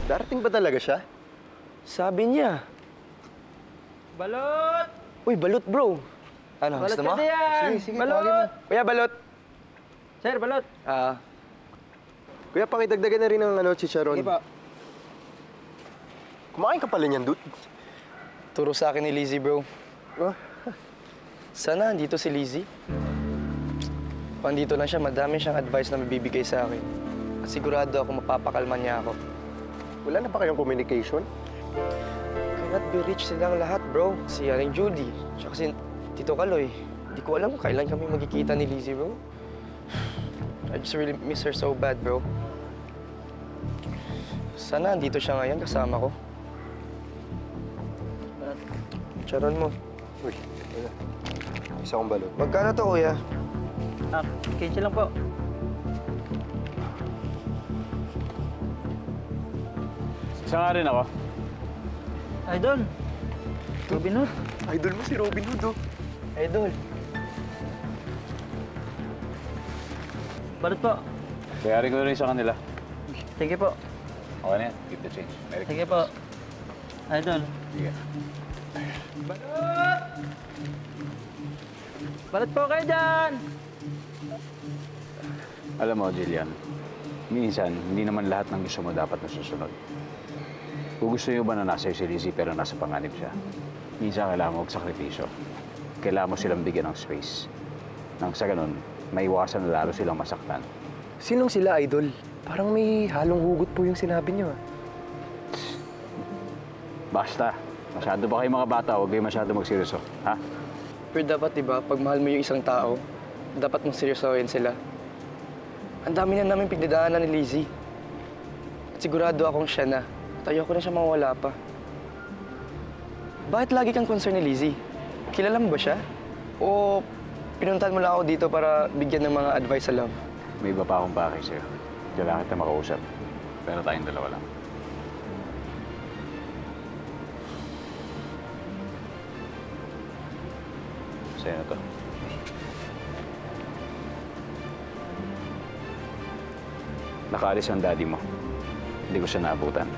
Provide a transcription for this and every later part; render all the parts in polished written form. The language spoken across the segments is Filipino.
Darating ba talaga siya? Sabi niya. Balot! Uy, balot, bro. Ano, Balot gusto ka mo? na yan! Sige, Balot! Kuya, balot. Sir, balot! Kuya, pakidagdagan na rin ng chicharon. Sige po. Kumain ka pala niyan, dude. Turo sa akin ni Lizzie, bro. Oh. Sana andito si Lizzie. Kung andito lang siya, madami siyang advice na mabibigay sa akin. At sigurado ako mapapakalman niya ako. Wala na ba kayong communication? Cannot be reached silang lahat, bro. Si Aling Judy, tsaka si Tito Kaloy. Hindi ko alam kung kailan kami magkikita ni Lizzie, bro. I just really miss her so bad, bro. Sana andito siya ngayon kasama ko. Charon mo. Uy, isa kong balot. Magkano to, kuya? 15 lang po. Isa nga rin ako. Idol! Robin Hood. Idol mo si Robin Hood, oh. Idol. Balot po. Bayarin ko na rin sa kanila. Sige po. Okay na yan. Keep the change. Merry Sige po. Idol. Sige. Balot! Balot po kayo dyan! Alam mo, Jillian, minsan, hindi naman lahat ng gusto mo dapat nasusunod. Kung gusto nyo ba na nasa iyo si Lizzie pero nasa panganib siya, minsan kailangan mo magsakripisyo. Kailangan mo silang bigyan ng space. Nang sa ganun, maiwasan na lalo silang masaktan. Sinong sila, Idol? Parang may halong hugot po yung sinabi niyo, ah. Basta. Masyado ba kayo mga bata? Huwag kayo masyado magseryoso. Ha? Pero dapat, diba, pag mahal mo yung isang tao, dapat mong seryosohin sila. Ang dami na namin pagdadaanan ni Lizzie. At sigurado akong siya na. At ayoko na siya mawala pa. Bakit lagi kang concern ni Lizzie? Kilala mo ba siya? O pinuntahan mo lang ako dito para bigyan ng mga advice sa love? May iba pa akong pakay sa'yo. Kailangan kita makausap. Pero tayong dalawa lang. Sa'yo na to. Nakaalis ang daddy mo. Hindi ko siya naabutan.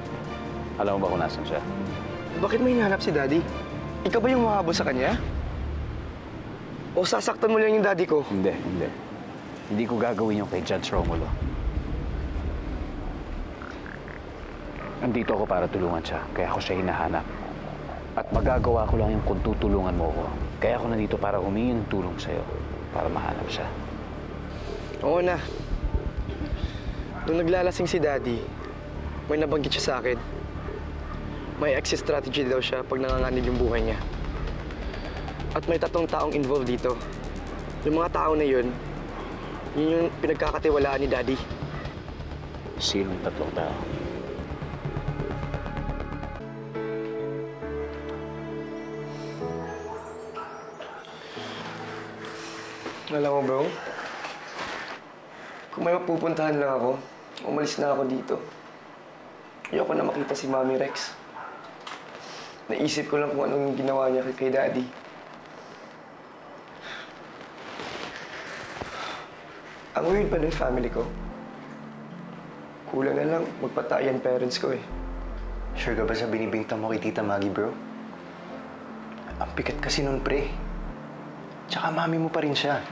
Alam mo ba kung nasan siya? Bakit may hinahanap si Daddy? Ikaw ba yung mahabol sa kanya? O sasaktan mo lang yung daddy ko? Hindi, hindi. Hindi ko gagawin yung kay Judge Romulo. Nandito ako para tulungan siya, kaya ako siya hinahanap. At magagawa ko lang yung kung tutulungan mo ko. Kaya ako nandito para humingi ng tulong sa'yo, para mahanap siya. Oo na. Nung naglalasing si Daddy, may nabanggit siya sa akin. May exit strategy daw siya pag nanganganib yung buhay niya. At may 3 taong involved dito. Yung mga tao na yun yung pinagkakatiwalaan ni Daddy. Sinong 3 tao? Alam mo, bro, kung may mapupuntahan lang ako, umalis na ako dito. Ayoko na makita si Mami Rex. Naisip ko lang kung anong ginawa niya kay Daddy. Ang weird pa ng family ko. Kulang na lang, magpatayan parents ko eh. Sure ka ba sa binibintang mo kay Tita Maggie, bro? Ang pikat kasi nun, pre. Tsaka mami mo pa rin siya.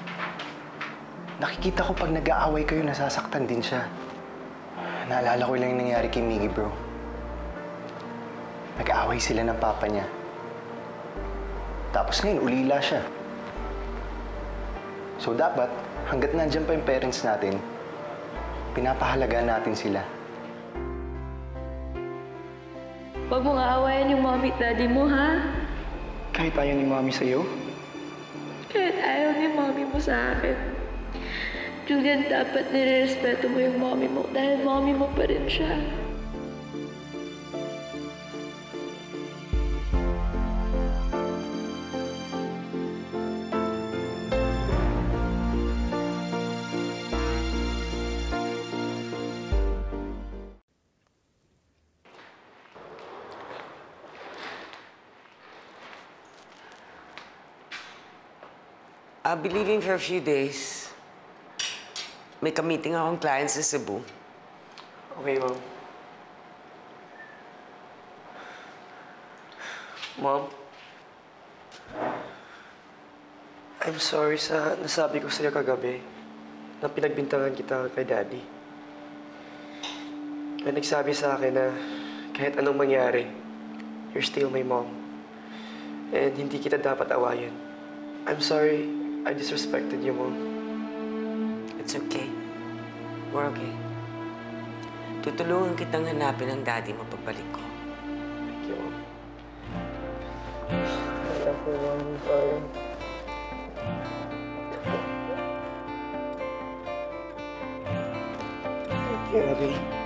Nakikita ko pag nag-aaway kayo, nasasaktan din siya. Naalala ko lang yung nangyari kay Miggy, bro. Nag-aaway sila ng papa niya. Tapos ngayon, ulila siya. So dapat, hanggat nandyan pa yung parents natin, pinapahalagaan natin sila. Huwag mong aawayan yung mommy at daddy mo, ha? Kahit ayaw ni Mami sa'yo, Kahit ayaw ni mommy mo sa akin. Julian, dapat nire-respeto mo yung mommy mo dahil mommy mo pa rin siya. I'll be leaving for a few days. May ka-meeting akong client sa Cebu. okay, Mom. Mom, I'm sorry sa nasabi ko sa'yo kagabi na pinagbintangan kita kay Daddy. May nagsabi sa akin na kahit anong mangyari, you're still my mom. And hindi kita dapat awayin. I'm sorry I disrespected you, Mom. It's okay. We're okay. Tutulungan kitang hanapin ang daddy mo pagbalik ko. Thank you, Mom. I love you, Mom. I'm sorry. Thank you, Abby.